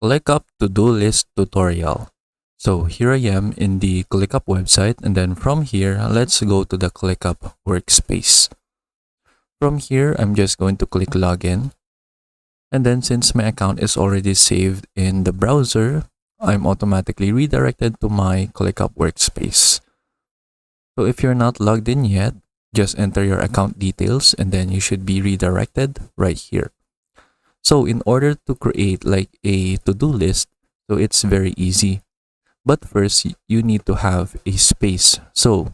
ClickUp To Do List tutorial. So here I am in the ClickUp website, and then from here, let's go to the ClickUp workspace. From here, I'm just going to click login. And then since my account is already saved in the browser, I'm automatically redirected to my ClickUp workspace. So if you're not logged in yet, just enter your account details and then you should be redirected right here. So in order to create like a to-do list, so it's very easy. But first, you need to have a space. So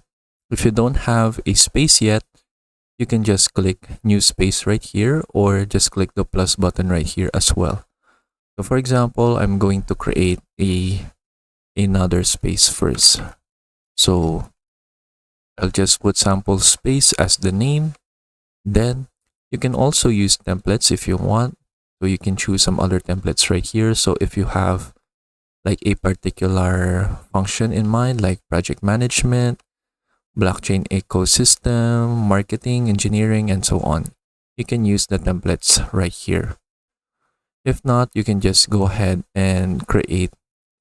if you don't have a space yet, you can just click new space right here or just click the plus button right here as well. So for example, I'm going to create another space first. So I'll just put sample space as the name. Then you can also use templates if you want. So you can choose some other templates right here. So if you have like a particular function in mind, like project management, blockchain ecosystem, marketing, engineering, and so on, you can use the templates right here. If not, you can just go ahead and create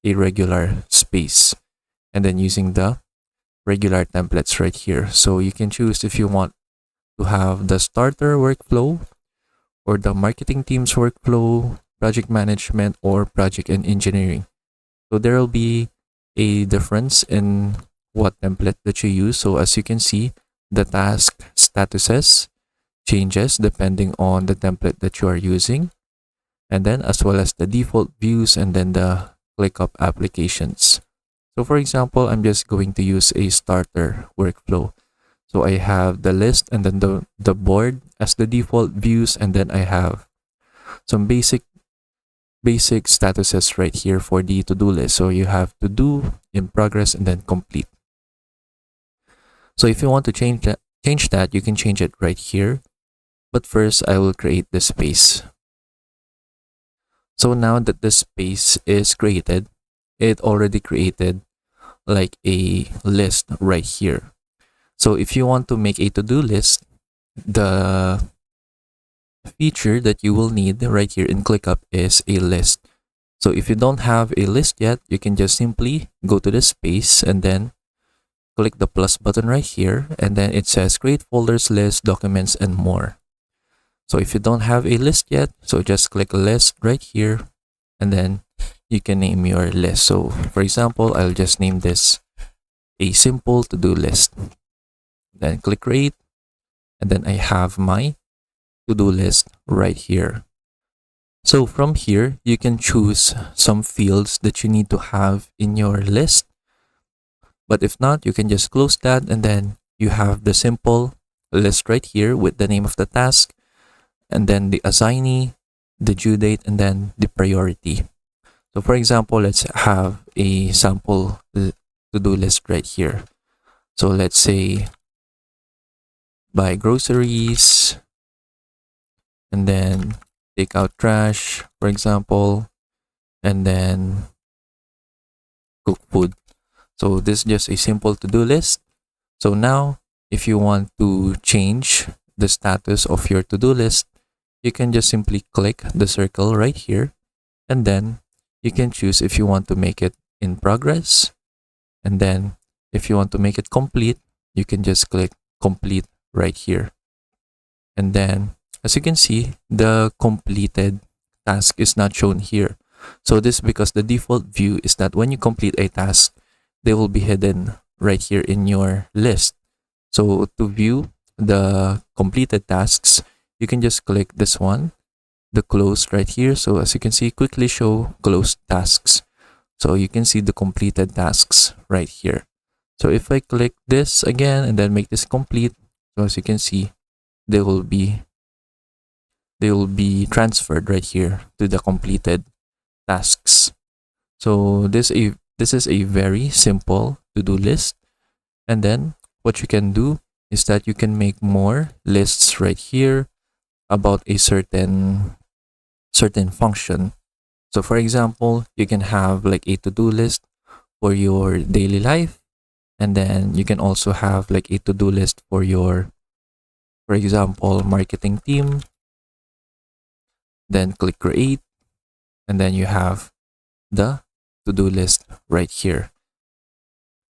a regular space and then using the regular templates right here. So you can choose if you want to have the starter workflow or the marketing team's workflow, project management, or project and engineering. So there will be a difference in what template that you use. So as you can see, the task statuses changes depending on the template that you are using, and then as well as the default views and then the ClickUp applications. So for example, I'm just going to use a starter workflow. So I have the list and then the board as the default views, and then I have some basic statuses right here for the to-do list. So you have to do, in progress, and then complete. So if you want to change that, you can change it right here. But first, I will create the space. So now that the space is created, it already created like a list right here. So if you want to make a to-do list, the feature that you will need right here in ClickUp is a list. So if you don't have a list yet, you can just simply go to the space and then click the plus button right here, and then it says create folders, list, documents, and more. So if you don't have a list yet, so just click list right here, and then you can name your list. So for example, I'll just name this a simple to-do list. Then click create, and then I have my to-do list right here. So from here, you can choose some fields that you need to have in your list. But if not, you can just close that, and then you have the simple list right here with the name of the task, and then the assignee, the due date, and then the priority. So for example, let's have a sample to-do list right here. So let's say buy groceries, and then take out trash, for example, and then cook food. So this is just a simple to-do list. So now, if you want to change the status of your to-do list, you can just simply click the circle right here, and then you can choose if you want to make it in progress, and then if you want to make it complete, you can just click complete right here. And then as you can see, the completed task is not shown here. So this is because the default view is that when you complete a task, they will be hidden right here in your list. So to view the completed tasks, you can just click this one, the closed right here. So as you can see, quickly show closed tasks. So you can see the completed tasks right here. So if I click this again and then make this complete, so as you can see, they will be transferred right here to the completed tasks. So this is a very simple to-do list. And then what you can do is that you can make more lists right here about a certain function. So for example, you can have like a to-do list for your daily life, and then you can also have like a to-do list for your, for example, marketing team. Then click create, and then you have the to-do list right here.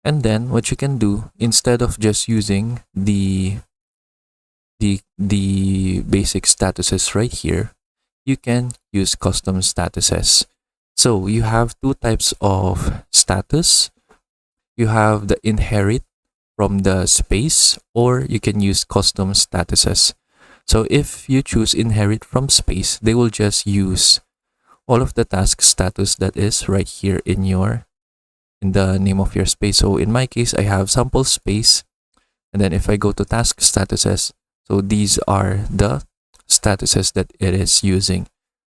And then what you can do, instead of just using the basic statuses right here, you can use custom statuses. So you have two types of status. You have the inherit from the space, or you can use custom statuses. So if you choose inherit from space, they will just use all of the task status that is right here in the name of your space. So in my case, I have sample space. And then if I go to task statuses, so these are the statuses that it is using.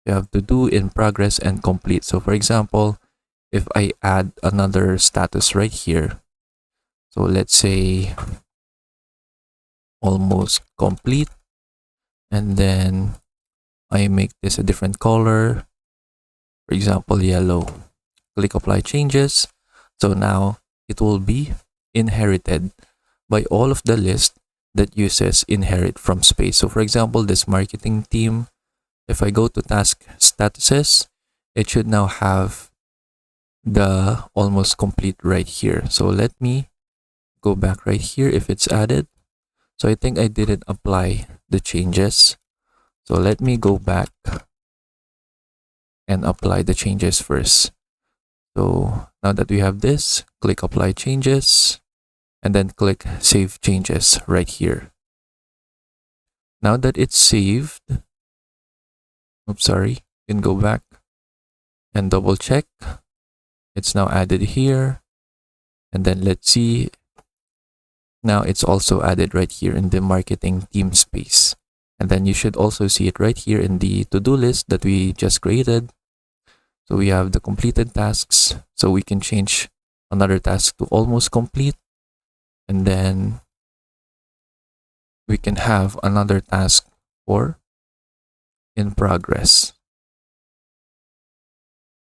You have to do, in progress, and complete. So for example, if I add another status right here, so let's say almost complete, and then I make this a different color, for example, yellow. Click apply changes. So now it will be inherited by all of the list that uses inherit from space. So for example, this marketing team, if I go to task statuses, it should now have the almost complete right here. So let me go back right here if it's added. So I think I didn't apply the changes. So let me go back and apply the changes first. So now that we have this, click apply changes, and then click save changes right here. Now that it's saved, oops, sorry, you can go back and double check. It's now added here. And then let's see. Now it's also added right here in the marketing team space. And then you should also see it right here in the to-do list that we just created. So we have the completed tasks. So we can change another task to almost complete. And then we can have another task for in progress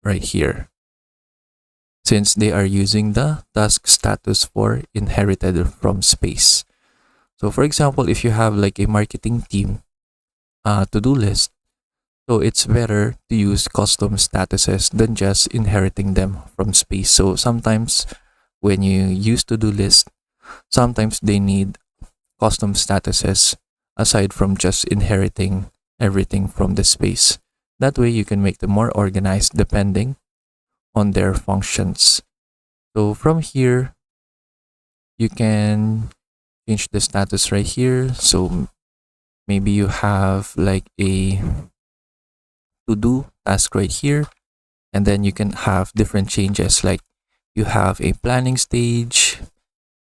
right here, since they are using the task status for inherited from space. So for example, if you have like a marketing team to-do list, so it's better to use custom statuses than just inheriting them from space. So sometimes when you use to-do list, sometimes they need custom statuses aside from just inheriting everything from the space. That way you can make them more organized depending on their functions. So from here, you can change the status right here. So maybe you have like a to-do task right here, and then you can have different changes, like you have a planning stage,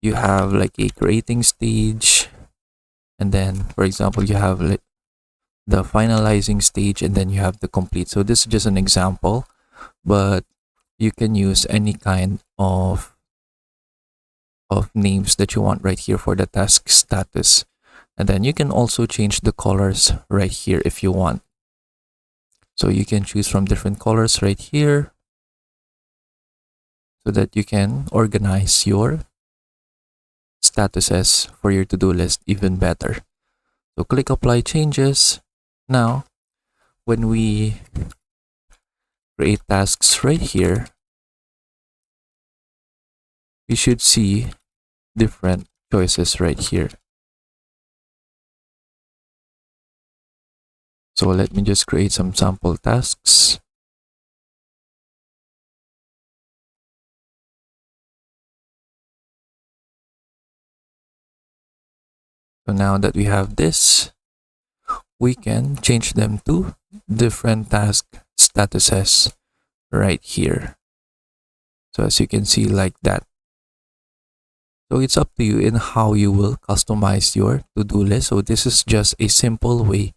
you have like a creating stage, and then for example you have like the finalizing stage, and then you have the complete. So this is just an example, but you can use any kind of names that you want right here for the task status. And then you can also change the colors right here if you want. So you can choose from different colors right here so that you can organize your statuses for your to-do list even better. So click apply changes. Now, when we create tasks right here, you should see different choices right here. So let me just create some sample tasks. So now that we have this, we can change them to different task statuses right here. So as you can see, like that. So it's up to you in how you will customize your to-do list. So this is just a simple way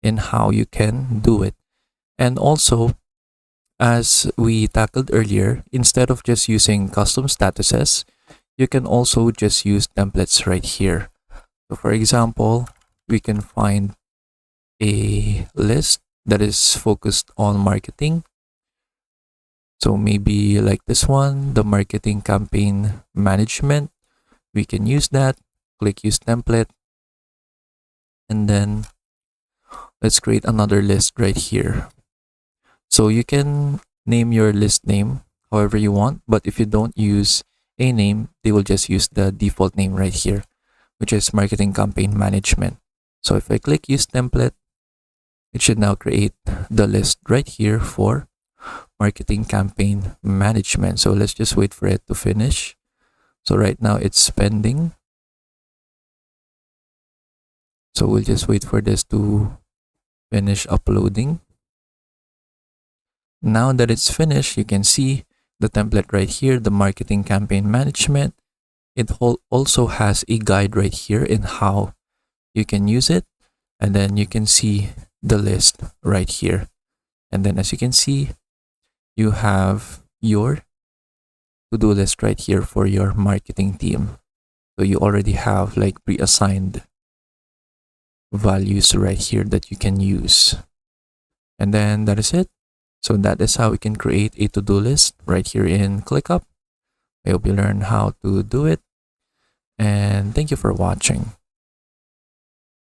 in how you can do it. And also, as we tackled earlier, instead of just using custom statuses, you can also just use templates right here. So for example, we can find a list that is focused on marketing. So maybe like this one, the marketing campaign management. We can use that. Click use template. And then let's create another list right here. So you can name your list name however you want. But if you don't use a name, they will just use the default name right here, which is marketing campaign management. So if I click use template, it should now create the list right here for marketing campaign management. So let's just wait for it to finish. So right now it's pending. So we'll just wait for this to finish uploading. Now that it's finished, you can see the template right here, the marketing campaign management. It also has a guide right here in how you can use it. And then you can see the list right here. And then as you can see, you have your to-do list right here for your marketing team. So you already have like pre-assigned values right here that you can use. And then that is it. So that is how we can create a to-do list right here in ClickUp. I hope you learned how to do it. And thank you for watching.